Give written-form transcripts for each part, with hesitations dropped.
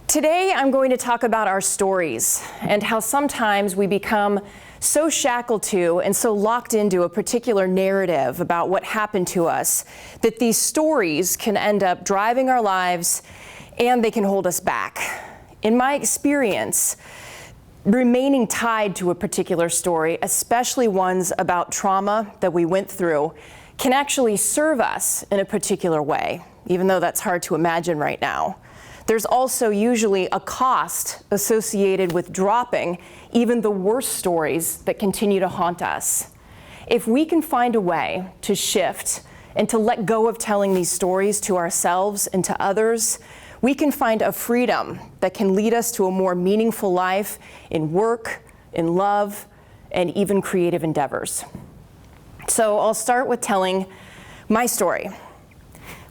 Today I'm going to talk about our stories and how sometimes we become so shackled to and so locked into a particular narrative about what happened to us that these stories can end up driving our lives and they can hold us back. In my experience, remaining tied to a particular story, especially ones about trauma that we went through, can actually serve us in a particular way, even though that's hard to imagine right now. There's also usually a cost associated with dropping even the worst stories that continue to haunt us. If we can find a way to shift and to let go of telling these stories to ourselves and to others, we can find a freedom that can lead us to a more meaningful life in work, in love, and even creative endeavors. So I'll start with telling my story.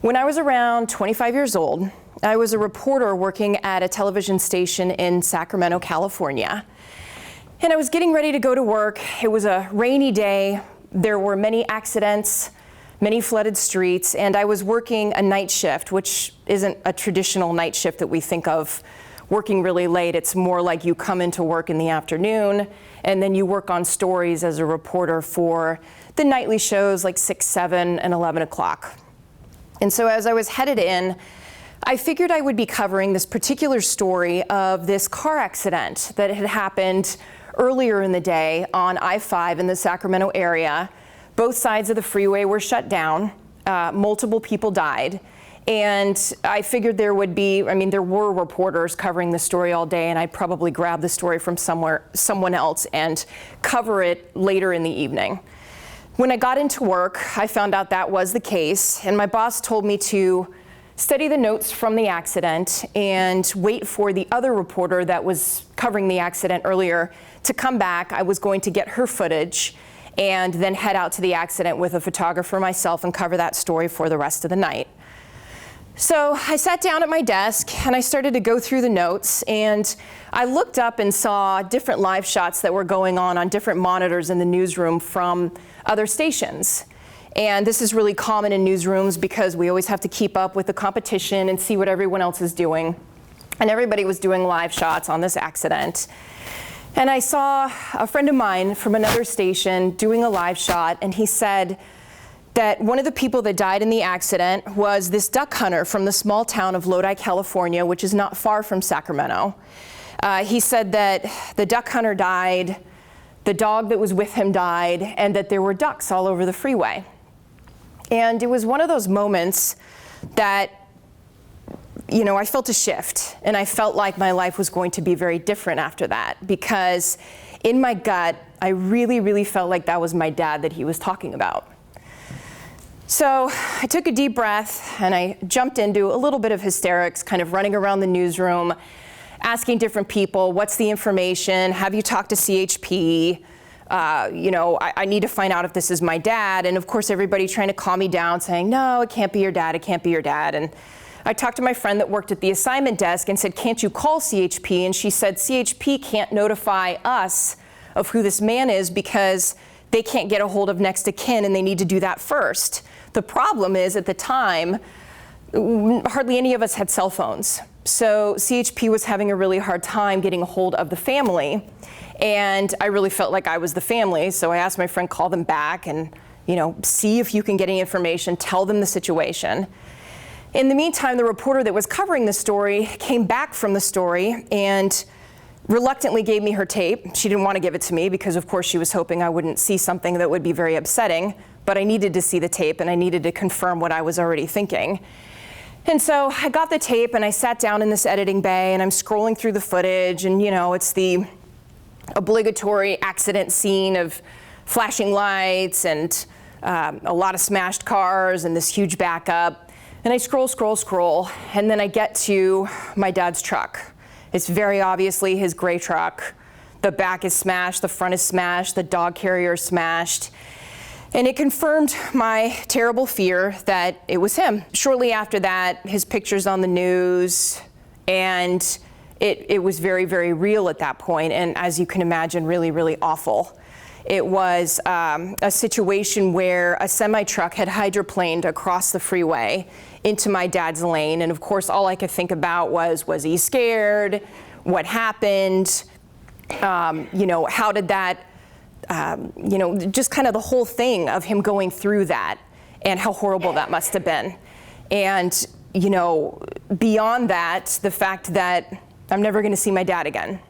When I was around 25 years old, I was a reporter working at a television station in Sacramento, California. And I was getting ready to go to work. It was a rainy day. There were many accidents, many flooded streets, and I was working a night shift, which isn't a traditional night shift that we think of working really late. It's more like you come into work in the afternoon, and then you work on stories as a reporter for the nightly shows like 6, 7, and 11 o'clock. And so as I was headed in, I figured I would be covering this particular story of this car accident that had happened earlier in the day on I-5 in the Sacramento area. Both sides of the freeway were shut down. Multiple people died. And I figured there would be, there were reporters covering the story all day, and I'd probably grab the story from someone else and cover it later in the evening. When I got into work, I found out that was the case, and my boss told me to study the notes from the accident and wait for the other reporter that was covering the accident earlier to come back. I was going to get her footage and then head out to the accident with a photographer myself and cover that story for the rest of the night. So I sat down at my desk and I started to go through the notes, and I looked up and saw different live shots that were going on different monitors in the newsroom from other stations. And this is really common in newsrooms because we always have to keep up with the competition and see what everyone else is doing. And everybody was doing live shots on this accident. And I saw a friend of mine from another station doing a live shot, and he said that one of the people that died in the accident was this duck hunter from the small town of Lodi, California, which is not far from Sacramento. He said that the duck hunter died, the dog that was with him died, and that there were ducks all over the freeway. And it was one of those moments that, I felt a shift, and I felt like my life was going to be very different after that, because in my gut, I really, really felt like that was my dad that he was talking about. So I took a deep breath and I jumped into a little bit of hysterics, kind of running around the newsroom, asking different people, what's the information? Have you talked to CHP? I need to find out if this is my dad. And of course, everybody trying to calm me down, saying, no, it can't be your dad, it can't be your dad. And I talked to my friend that worked at the assignment desk and said, can't you call CHP? And she said, CHP can't notify us of who this man is because they can't get a hold of next of kin and they need to do that first. The problem is, at the time, hardly any of us had cell phones. So CHP was having a really hard time getting a hold of the family. And I really felt like I was the family. So I asked my friend, call them back and, see if you can get any information, tell them the situation. In the meantime, the reporter that was covering the story came back from the story and reluctantly gave me her tape. She didn't want to give it to me because, of course, she was hoping I wouldn't see something that would be very upsetting. But I needed to see the tape and I needed to confirm what I was already thinking. And so I got the tape and I sat down in this editing bay and I'm scrolling through the footage, and it's the obligatory accident scene of flashing lights and a lot of smashed cars and this huge backup. And I scroll, and then I get to my dad's truck. It's very obviously his gray truck. The back is smashed, the front is smashed, the dog carrier is smashed. And it confirmed my terrible fear that it was him. Shortly after that, his picture's on the news, and it was very, very real at that point, and as you can imagine, really, really awful. It was a situation where a semi-truck had hydroplaned across the freeway into my dad's lane. And of course, all I could think about was he scared? What happened? How did that, just kind of the whole thing of him going through that and how horrible that must have been. And, beyond that, the fact that I'm never going to see my dad again.